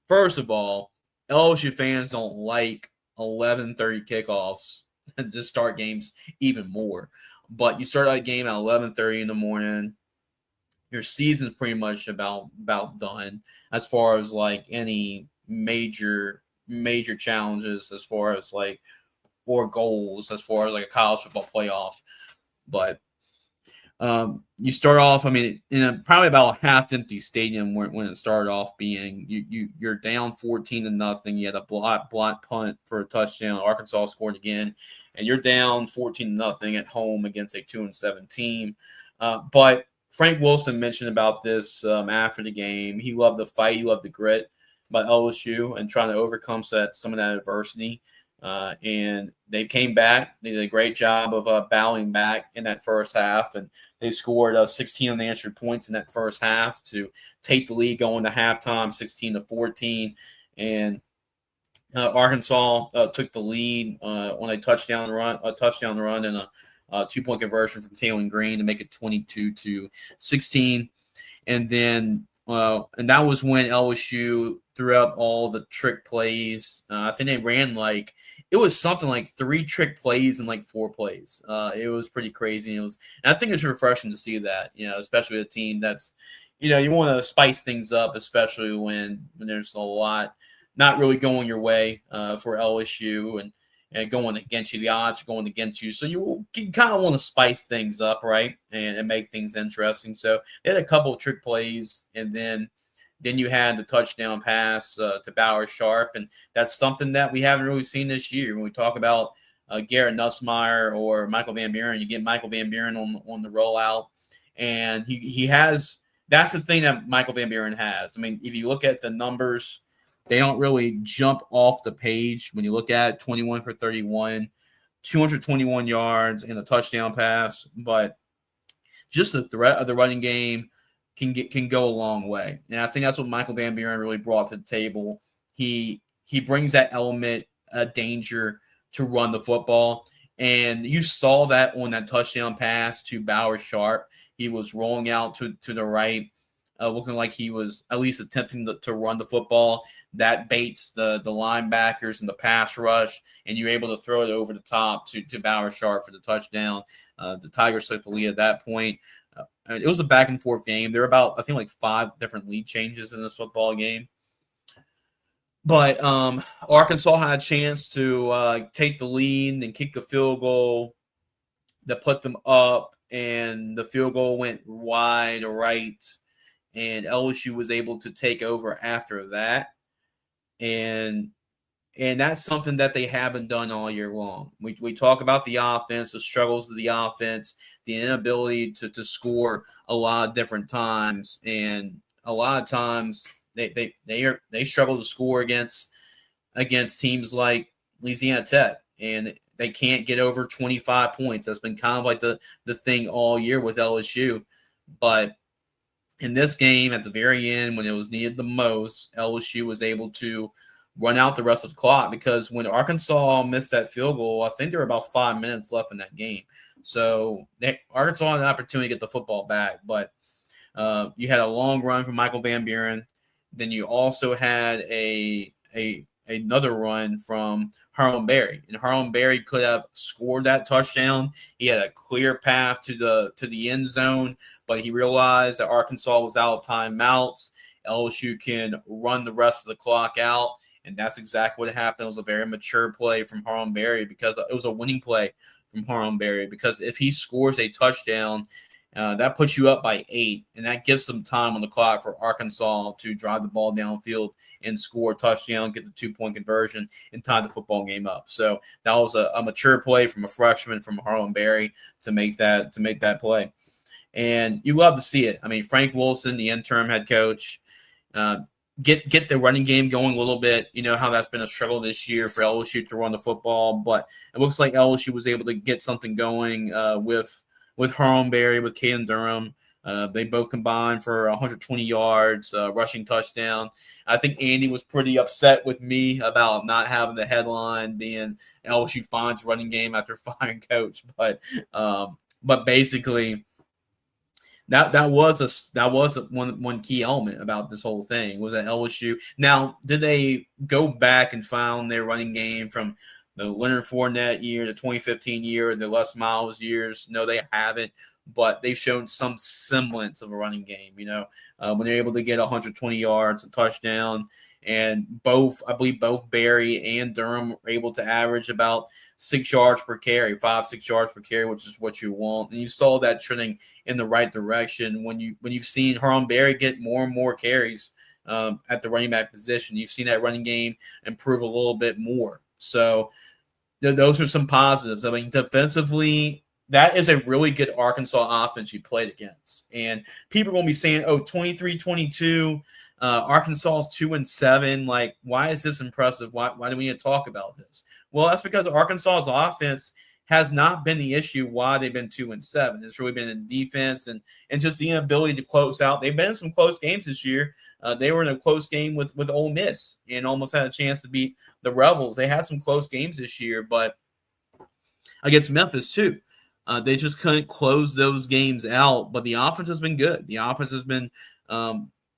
First of all, LSU fans don't like 11:30 kickoffs to start games even more. But you start that game at 11:30 in the morning. Your season's pretty much about done as far as like any major challenges as far as or goals as far as like a college football playoff. But You start off, I mean, in probably about a half-empty stadium when it started off being you're down 14-0. You had a block punt for a touchdown. Arkansas scored again, and you're down 14-0 at home against a 2-7 team. But Frank Wilson mentioned about this after the game. He loved the fight. He loved the grit by LSU and trying to overcome some of that adversity. And they came back. They did a great job of bowing back in that first half, and they scored 16 unanswered points in that first half to take the lead going to halftime, 16-14. And Arkansas took the lead on a touchdown run, and a 2-point conversion from Taylor Green to make it 22-16. And then and that was when LSU threw up all the trick plays. I think they ran it was something like 3 trick plays in 4 plays. It was pretty crazy. And I think it's refreshing to see that, especially a team that's, you want to spice things up, especially when there's a lot not really going your way for LSU and going against you. The odds are going against you. So you kind of want to spice things up, right, and make things interesting. So they had a couple of trick plays, and then you had the touchdown pass to Bauer Sharp, and that's something that we haven't really seen this year. When we talk about Garrett Nussmeier or Michael Van Buren, you get Michael Van Buren on the rollout, and he has – that's the thing that Michael Van Buren has. I mean, if you look at the numbers – they don't really jump off the page when you look at 21 for 31, 221 yards and a touchdown pass. But just the threat of the running game can go a long way. And I think that's what Michael Van Buren really brought to the table. He brings that element of danger to run the football. And you saw that on that touchdown pass to Bauer Sharp. He was rolling out to the right, looking like he was at least attempting to run the football. That baits the linebackers and the pass rush, and you're able to throw it over the top to Bauer Sharp for the touchdown. The Tigers took the lead at that point. It was a back-and-forth game. There were about, I think, 5 different lead changes in this football game. But Arkansas had a chance to take the lead and kick a field goal that put them up, and the field goal went wide right, and LSU was able to take over after that. And that's something that they haven't done all year long. We talk about the offense, the struggles of the offense, the inability to score a lot of different times, and a lot of times they struggle to score against teams like Louisiana Tech, and they can't get over 25 points. That's been kind of like the thing all year with LSU, but in this game, at the very end, when it was needed the most, LSU was able to run out the rest of the clock, because when Arkansas missed that field goal, I think there were about 5 minutes left in that game. So Arkansas had an opportunity to get the football back, but you had a long run from Michael Van Buren. Then you also had another run from Harlon Berry, and Harlon Berry could have scored that touchdown. He had a clear path to the end zone, but he realized that Arkansas was out of timeouts. LSU can run the rest of the clock out, and that's exactly what happened. It was a very mature play from Harlon Berry, because it was a winning play from Harlon Berry, because if he scores a touchdown, that puts you up by 8, and that gives some time on the clock for Arkansas to drive the ball downfield and score a touchdown, get the 2-point conversion, and tie the football game up. So that was a mature play from a freshman, from Harlon Berry, to make that play. And you love to see it. I mean, Frank Wilson, the interim head coach, get the running game going a little bit. You know how that's been a struggle this year for LSU to run the football, but it looks like LSU was able to get something going with Harlon Berry, with Caden Durham. They both combined for 120 yards, rushing touchdown. I think Andy was pretty upset with me about not having the headline being LSU finds running game after firing coach, but basically that was one key element about this whole thing, was that LSU. Now, did they go back and found their running game from the Leonard Fournette year, the 2015 year, the Les Miles years? No, they haven't, but they've shown some semblance of a running game. When they're able to get 120 yards, a touchdown, And I believe both Barry and Durham were able to average about 6 yards per carry, 5-6 yards per carry, which is what you want. And you saw that trending in the right direction when you've seen Harlem Barry get more and more carries at the running back position. You've seen that running game improve a little bit more. So those are some positives. I mean, defensively, that is a really good Arkansas offense you played against. And people are going to be saying, 23-22, Arkansas is 2-7. Like, why is this impressive? Why do we need to talk about this? Well, that's because Arkansas's offense has not been the issue why they've been 2-7. It's really been in defense and just the inability to close out. They've been in some close games this year. They were in a close game with Ole Miss and almost had a chance to beat the Rebels. They had some close games this year, but against Memphis too. They just couldn't close those games out, but the offense has been good. The offense has been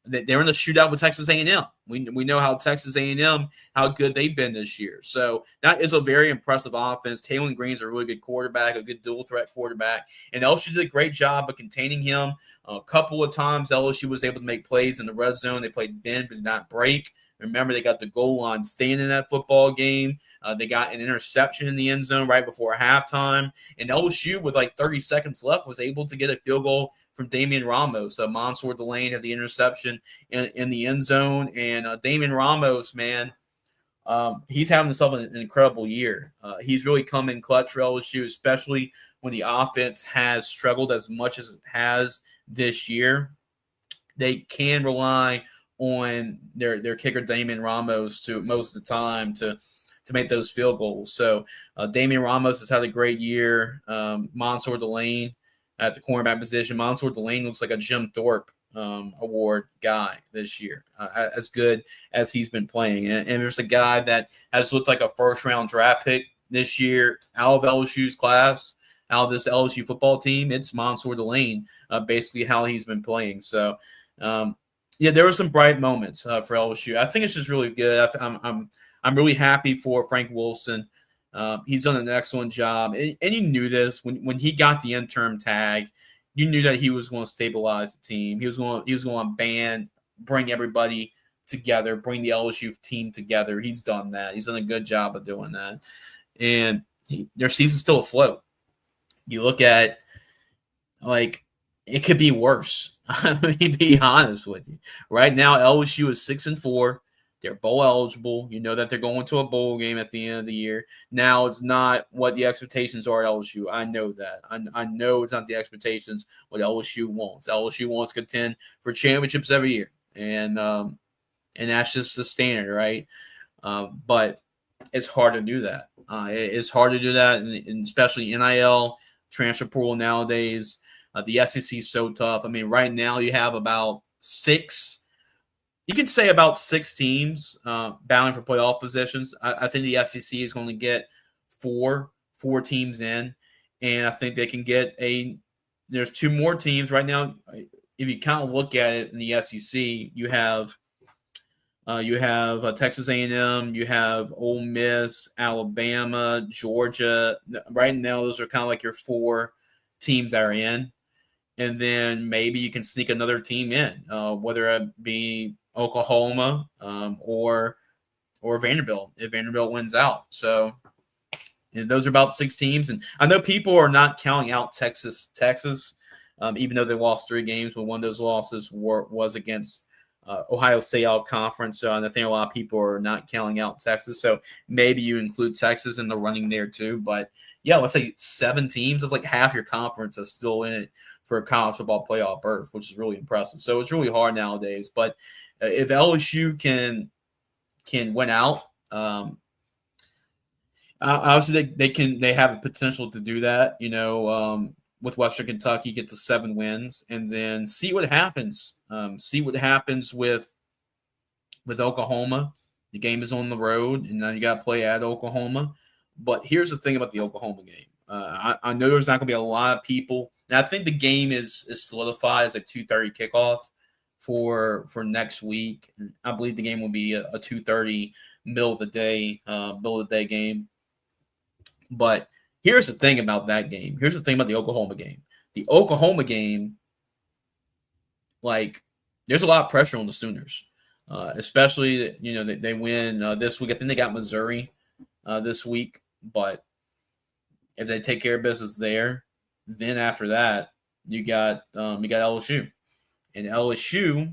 they're in a shootout with Texas A&M. We know how Texas A&M, how good they've been this year. So that is a very impressive offense. Taylor Green's a really good quarterback, a good dual threat quarterback. And LSU did a great job of containing him. A couple of times LSU was able to make plays in the red zone. They played bend but did not break. Remember, they got the goal line staying in that football game. They got an interception in the end zone right before halftime. And LSU, with like 30 seconds left, was able to get a field goal from Damian Ramos. Mansour Delane had the interception in the end zone. And Damian Ramos, man, he's having himself an incredible year. He's really come in clutch for LSU, especially when the offense has struggled as much as it has this year. They can rely on their kicker Damian Ramos to most of the time to make those field goals. So Damian Ramos has had a great year. Mansour Delane at the cornerback position. Mansour Delane looks like a Jim Thorpe award guy this year, as good as he's been playing. And there's a guy that has looked like a first-round draft pick this year out of LSU's class, out of this LSU football team. It's Mansour Delane, basically how he's been playing. So, there were some bright moments for LSU. I think it's just really good. I'm really happy for Frank Wilson. He's done an excellent job, and you knew this when he got the interim tag. You knew that he was going to stabilize the team. He was going to bring everybody together, bring the LSU team together. He's done that. He's done a good job of doing that, and their season's still afloat. You look at it could be worse. Let me be honest with you. Right now, LSU is 6-4. They're bowl eligible. You know that they're going to a bowl game at the end of the year. Now, it's not what the expectations are at LSU. I know that. I know it's not the expectations what LSU wants. LSU wants to contend for championships every year, and that's just the standard, right? But it's hard to do that. It's hard to do that, and especially NIL, transfer portal nowadays. The SEC is so tough. I mean, right now you have about 6 teams battling for playoff positions. I think the SEC is going to get four teams in, and I think they can get there's 2 more teams right now. If you kind of look at it in the SEC, you have Texas A&M, you have Ole Miss, Alabama, Georgia. Right now, those are kind of like your 4 teams that are in. And then maybe you can sneak another team in, whether it be Oklahoma or Vanderbilt, if Vanderbilt wins out. So those are about 6 teams. And I know people are not counting out Texas, even though they lost 3 games, but one of those losses was against Ohio State out of conference. So I think a lot of people are not counting out Texas. So maybe you include Texas in the running there too. But yeah, let's say 7 teams. That's like half your conference is still in it for a college football playoff berth, which is really impressive. So it's really hard nowadays. But if LSU can win out, obviously they have a potential to do that. With Western Kentucky, get to 7 wins, and then see what happens. See what happens with Oklahoma. The game is on the road, and now you got to play at Oklahoma. But here's the thing about the Oklahoma game. I know there's not going to be a lot of people. And I think the game is solidified as a 2:30 kickoff for next week. I believe the game will be a 2:30 middle of the day game. But here's the thing about that game. Here's the thing about the Oklahoma game. The Oklahoma game, there's a lot of pressure on the Sooners. especially they win this week. I think they got Missouri this week, but if they take care of business there, then after that you got LSU, and LSU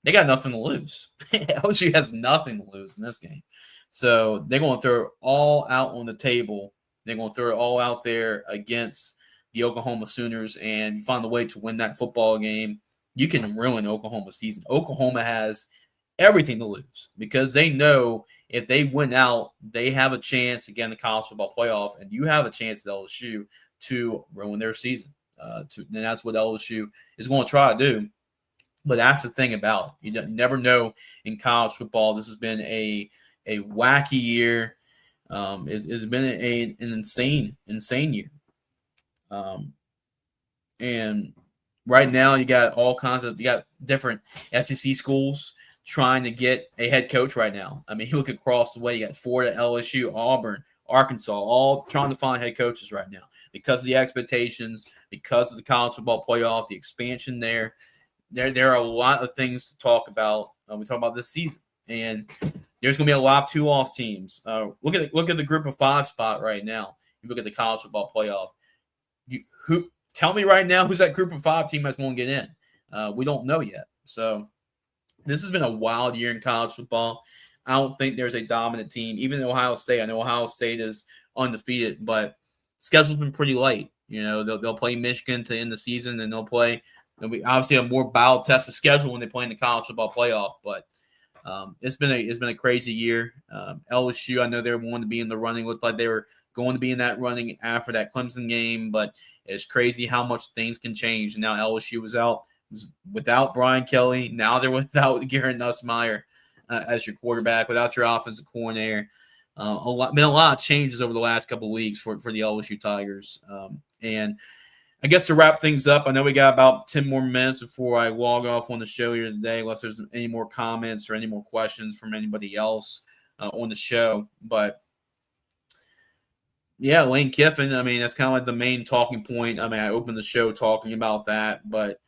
they got nothing to lose. LSU has nothing to lose in this game, so they're going to throw it all out on the table. They're going to throw it all out there against the Oklahoma Sooners, and find a way to win that football game. You can ruin Oklahoma's season. Oklahoma has everything to lose because they know if they win out, they have a chance again the college football playoff, and you have a chance at LSU to ruin their season. And that's what LSU is going to try to do. But that's the thing about it. You never know in college football. This has been a wacky year. It's been an insane year. And right now you got all kinds of different SEC schools trying to get a head coach right now. I mean, you look across the way, you got Florida, LSU, Auburn, Arkansas, all trying to find head coaches right now because of the expectations, because of the college football playoff, the expansion there. There are a lot of things to talk about. We talk about this season, and there's going to be a lot of 2-loss teams. Look at the group of 5 spot right now. You look at the college football playoff. Tell me right now who's that group of 5 team that's going to get in? We don't know yet. So this has been a wild year in college football. I don't think there's a dominant team. Even Ohio State, I know Ohio State is undefeated, but schedule's been pretty light. They'll play Michigan to end the season, and they'll be obviously a more battle-tested schedule when they play in the college football playoff. But it's been a crazy year. LSU, I know they wanted to be in the running. Looked like they were going to be in that running after that Clemson game, but it's crazy how much things can change. And now LSU was without Brian Kelly. Now they're without Garrett Nussmeier as your quarterback, without your offensive coordinator. Been a lot of changes over the last couple of weeks for the LSU Tigers. And I guess to wrap things up, I know we got about 10 more minutes before I log off on the show here today, unless there's any more comments or any more questions from anybody else on the show. But yeah, Lane Kiffin, I mean, that's kind of like the main talking point. I mean, I opened the show talking about that. But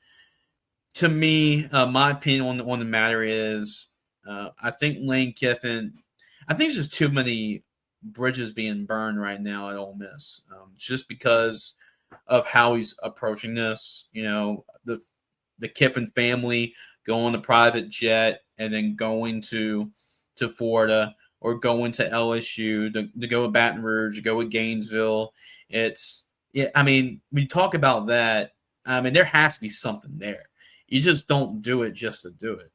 to me, my opinion on the matter is I think Lane Kiffin, I think there's just too many bridges being burned right now at Ole Miss, just because of how he's approaching this. The Kiffin family going to private jet and then going to Florida or going to LSU to go with Baton Rouge, to go with Gainesville. I mean, we talk about that. I mean, there has to be something there. You just don't do it just to do it.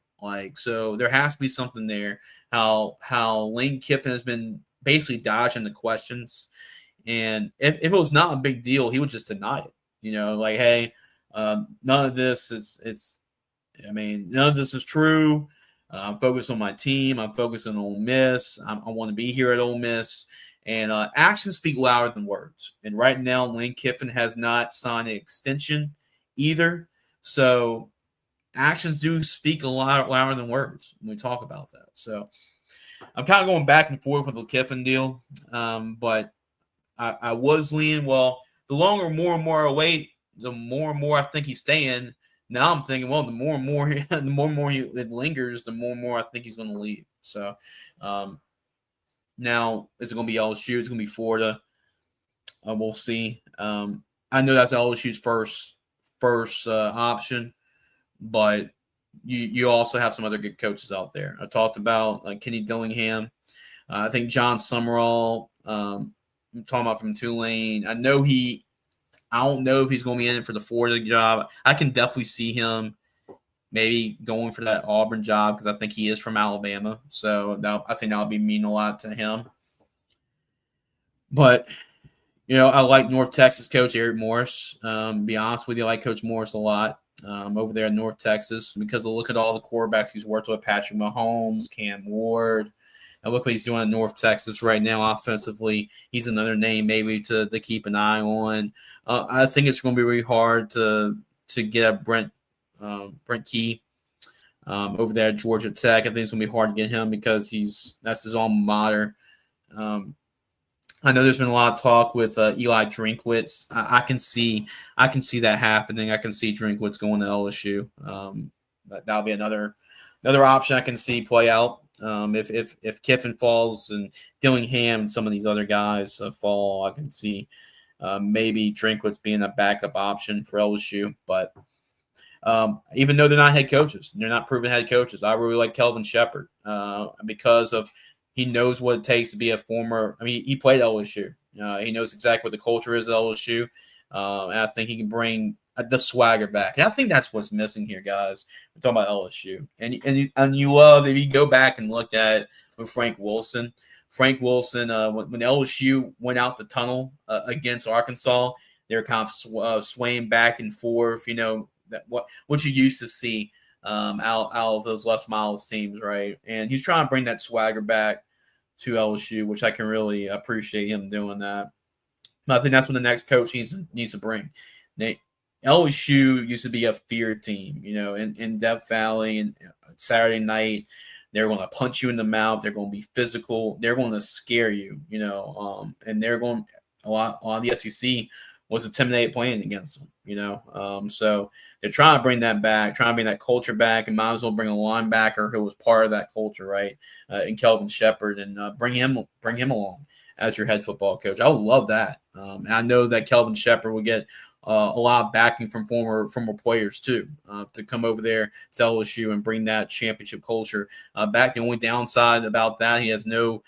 So there has to be something there. How Lane Kiffin has been basically dodging the questions. And if it was not a big deal, he would just deny it. Hey, none of this none of this is true. I'm focused on my team. I'm focused on Ole Miss. I want to be here at Ole Miss. And actions speak louder than words. And right now, Lane Kiffin has not signed an extension either. So actions do speak a lot louder than words when we talk about that. So I'm kind of going back and forth with the Kiffin deal. But I was leaning, well, the longer more and more I wait, the more and more I think he's staying. Now I'm thinking, well, the more and more it lingers, the more and more I think he's going to leave. So now is it going to be LSU? It's going to be Florida. We'll see. I know that's LSU's first option, but you also have some other good coaches out there. I talked about Kenny Dillingham. I think John Summerall. I'm talking about from Tulane. I don't know if he's going to be in it for the Florida job. I can definitely see him maybe going for that Auburn job because I think he is from Alabama. So I think that would mean a lot to him. But, I like North Texas coach Eric Morris. Be honest with you, I like Coach Morris a lot over there in North Texas because look at all the quarterbacks he's worked with, Patrick Mahomes, Cam Ward. And look what he's doing in North Texas right now offensively. He's another name maybe to keep an eye on. I think it's going to be really hard to get a Brent Key over there at Georgia Tech. I think it's going to be hard to get him because that's his alma mater. I know there's been a lot of talk with Eli Drinkwitz. I can see that happening. I can see Drinkwitz going to LSU. That'll be another Another option I can see play out if Kiffin falls and Dillingham and some of these other guys fall, I can see maybe Drinkwitz being a backup option for LSU. But even though they're not head coaches, they're not proven head coaches. I really like Kelvin Shepherd because of he knows what it takes to be a former. I mean, he played LSU. He knows exactly what the culture is at LSU, and I think he can bring the swagger back. And I think that's what's missing here, guys. We're talking about LSU, and you love if you go back and look at it with Frank Wilson. Frank Wilson, when LSU went out the tunnel against Arkansas, they were kind of swaying back and forth. You know that what you used to see out of those Les Miles teams, right? And he's trying to bring that swagger back to LSU, which I can really appreciate him doing that. I think that's what the next coach needs to bring. LSU used to be a fear team, you know, in Death Valley and Saturday night. They're going to punch you in the mouth. They're going to be physical. They're going to scare you, you know, and they're going a lot of the SEC was intimidated playing against them, you know. So they're trying to bring that back, trying to bring that culture back, and might as well bring a linebacker who was part of that culture, right? And Kelvin Shepherd, and bring him along as your head football coach. I would love that. And I know that Kelvin Shepherd will get a lot of backing from former players too, to come over there to LSU and bring that championship culture back. The only downside about that, he has no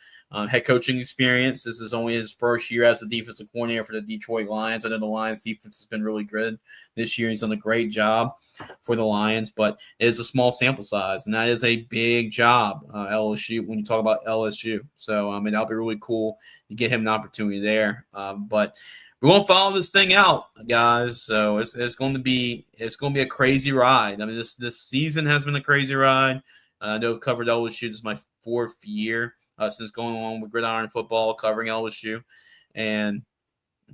head coaching experience. This is only his first year as the defensive coordinator for the Detroit Lions. I know the Lions defense has been really good this year. He's done a great job for the Lions, but it is a small sample size, and that is a big job, LSU, when you talk about LSU. So, I mean, that'll be really cool to get him an opportunity there. But we're going to follow this thing out, guys. So it's going to be a crazy ride. I mean, this season has been a crazy ride. I know I've covered LSU. This is my 4th year since going on with Gridiron Football, covering LSU. And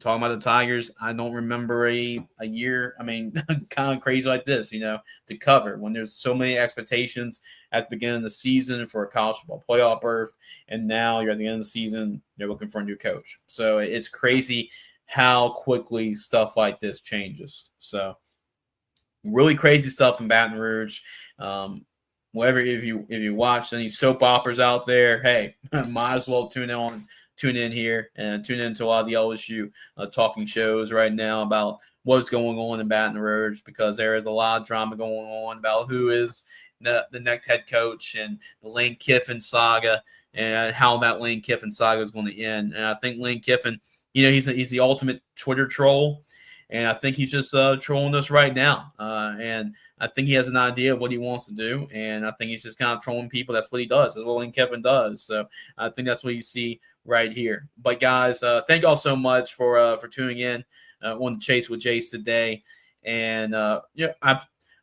talking about the Tigers, I don't remember a year, I mean, kind of crazy like this, you know, to cover when there's so many expectations at the beginning of the season for a college football playoff berth. And now you're at the end of the season, you're looking for a new coach. So it's crazy how quickly stuff like this changes. So really crazy stuff in Baton Rouge. Whatever, if you watch any soap operas out there, hey, might as well tune in here and tune into a lot of the LSU talking shows right now about what's going on in Baton Rouge, because there is a lot of drama going on about who is the next head coach and the Lane Kiffin saga and how that Lane Kiffin saga is going to end. And I think Lane Kiffin, you know, he's the ultimate Twitter troll, and I think he's just trolling us right now. And I think he has an idea of what he wants to do, and I think he's just kind of trolling people. That's what he does. That's what Lane Kiffin does. So I think that's what you see right here. But guys, thank y'all so much for tuning in on the Chase with Jace today. And yeah, I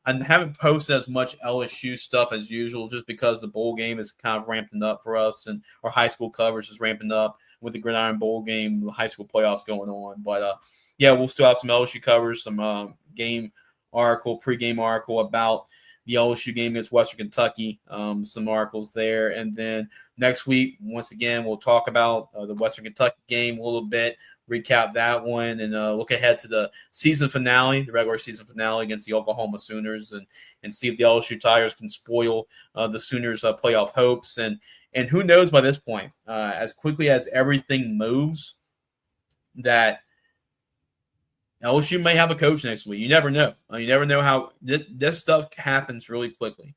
haven't posted as much LSU stuff as usual, just because the bowl game is kind of ramping up for us, and our high school coverage is ramping up with the Gridiron Bowl game, the high school playoffs going on. But yeah, we'll still have some LSU coverage, some pregame article about the LSU game against Western Kentucky, some articles there. And then next week, once again, we'll talk about the Western Kentucky game a little bit, recap that one, and look ahead to the season finale, the regular season finale against the Oklahoma Sooners, and see if the LSU Tigers can spoil the Sooners' playoff hopes. And who knows by this point, as quickly as everything moves, that LSU may have a coach next week. You never know. You never know how this stuff happens really quickly.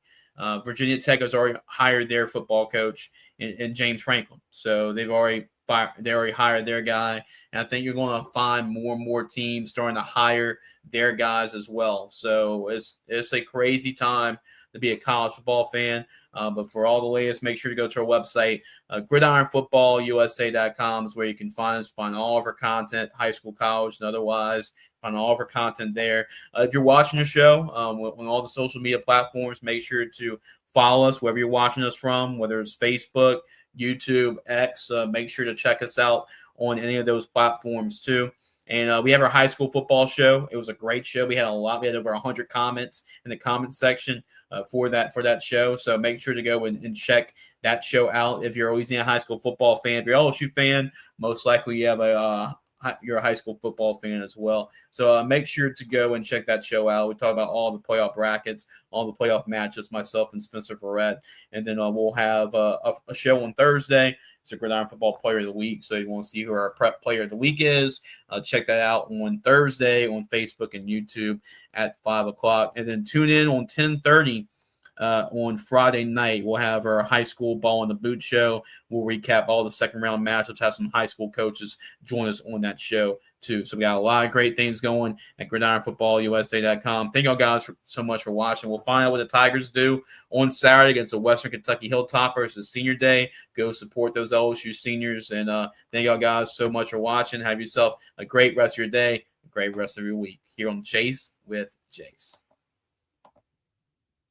Virginia Tech has already hired their football coach in James Franklin, so they already hired their guy, and I think you're going to find more and more teams starting to hire their guys as well. So it's a crazy time to be a college football fan. But for all the latest, make sure to go to our website, gridironfootballusa.com is where you can find us, find all of our content, high school, college, and otherwise. Find all of our content there. If you're watching the show on all the social media platforms, make sure to follow us wherever you're watching us from, whether it's Facebook, YouTube, X. Make sure to check us out on any of those platforms too. And we have our high school football show. It was a great show. We had over 100 comments in the comment section for that show. So make sure to go and check that show out if you're a Louisiana high school football fan. If you're an LSU fan, most likely you have a you're a high school football fan as well. So make sure to go and check that show out. We talk about all the playoff brackets, all the playoff matches, myself and Spencer Ferret. And then we'll have a show on Thursday. It's a Gridiron Football Player of the Week. So you want to see who our prep player of the week is. Check that out on Thursday on Facebook and YouTube at 5 o'clock. And then tune in on 10:30 on Friday night. We'll have our high school ball in the boot show. We'll recap all the second round matchups, have some high school coaches join us on that show too. So we got a lot of great things going at gridironfootballusa.com. Thank y'all guys so much for watching. We'll find out what the Tigers do on Saturday against the Western Kentucky Hilltoppers. It's Senior Day. Go support those LSU seniors. And thank y'all guys so much for watching. Have yourself a great rest of your day, a great rest of your week here on Chase with Jace.